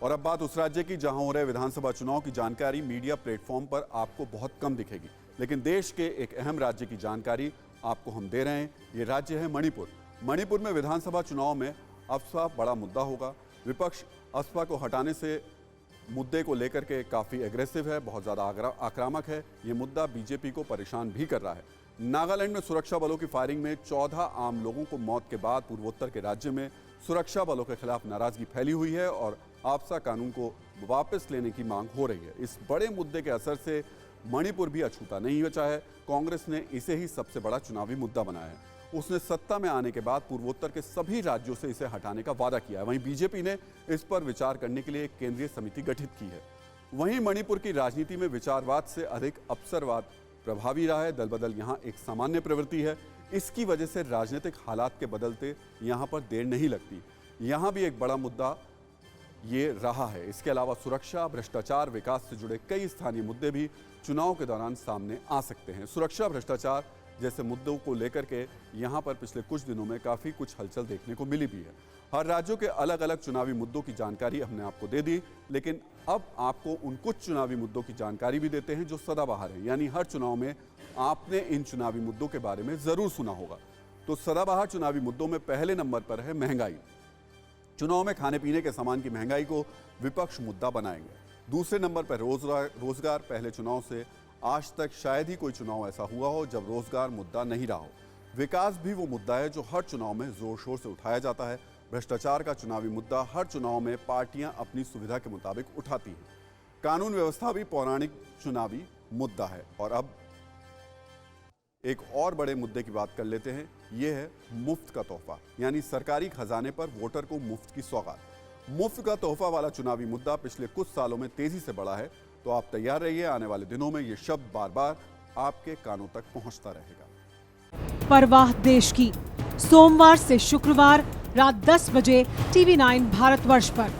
और अब बात उस राज्य की जहां हो रहे विधानसभा चुनाव की जानकारी मीडिया प्लेटफॉर्म पर आपको बहुत कम दिखेगी, लेकिन देश के एक अहम राज्य की जानकारी आपको हम दे रहे हैं। ये राज्य है मणिपुर। मणिपुर में विधानसभा चुनाव में अफस्पा बड़ा मुद्दा होगा। विपक्ष अफस्पा को हटाने से मुद्दे को लेकर के काफ़ी एग्रेसिव है, बहुत ज़्यादा आक्रामक है। ये मुद्दा बीजेपी को परेशान भी कर रहा है। नागालैंड में सुरक्षा बलों की फायरिंग में 14 आम लोगों को मौत के बाद पूर्वोत्तर के राज्य में सुरक्षा बलों के खिलाफ नाराजगी फैली हुई है और आपसा कानून को वापस लेने की मांग हो रही है। इस बड़े मुद्दे के असर से मणिपुर भी अछूता नहीं बचा है। कांग्रेस ने इसे ही सबसे बड़ा चुनावी मुद्दा बनाया है। उसने सत्ता में आने के बाद पूर्वोत्तर के सभी राज्यों से इसे हटाने का वादा किया है। वहीं बीजेपी ने इस पर विचार करने के लिए एक केंद्रीय समिति गठित की है। वहीं मणिपुर की राजनीति में विचारवाद से अधिक अवसरवाद प्रभावी रहा है। दल बदल यहाँ एक सामान्य प्रवृत्ति है। इसकी वजह से राजनीतिक हालात के बदलते यहाँ पर देर नहीं लगती। यहाँ भी एक बड़ा मुद्दा ये रहा है। इसके अलावा सुरक्षा, भ्रष्टाचार, विकास से जुड़े कई स्थानीय मुद्दे भी चुनाव के दौरान सामने आ सकते हैं। सुरक्षा, भ्रष्टाचार जैसे मुद्दों को लेकर के यहाँ पर पिछले कुछ दिनों में काफ़ी कुछ हलचल देखने को मिली भी है। हर राज्यों के अलग अलग चुनावी मुद्दों की जानकारी हमने आपको दे दी, लेकिन अब आपको उन कुछ चुनावी मुद्दों की जानकारी भी देते हैं जो सदाबहार हैं। यानी हर चुनाव में आपने इन चुनावी मुद्दों के बारे में ज़रूर सुना होगा। तो सदाबहार चुनावी मुद्दों में पहले नंबर पर है महंगाई। चुनाव में खाने पीने के सामान की महंगाई को विपक्ष मुद्दा बनाएंगे। दूसरे नंबर पर रोजगार। पहले चुनाव से आज तक शायद ही कोई चुनाव ऐसा हुआ हो जब रोजगार मुद्दा नहीं रहा हो। विकास भी वो मुद्दा है जो हर चुनाव में जोर शोर से उठाया जाता है। भ्रष्टाचार का चुनावी मुद्दा हर चुनाव में पार्टियां अपनी सुविधा के मुताबिक उठाती हैं। कानून व्यवस्था भी पौराणिक चुनावी मुद्दा है। और अब एक और बड़े मुद्दे की बात कर लेते हैं। ये है मुफ्त का तोहफा, यानी सरकारी खजाने पर वोटर को मुफ्त की सौगात। मुफ्त का तोहफा वाला चुनावी मुद्दा पिछले कुछ सालों में तेजी से बढ़ा है। तो आप तैयार रहिए, आने वाले दिनों में ये शब्द बार बार आपके कानों तक पहुंचता रहेगा। परवाह देश की, सोमवार से शुक्रवार रात 10 बजे TV9 भारतवर्ष पर।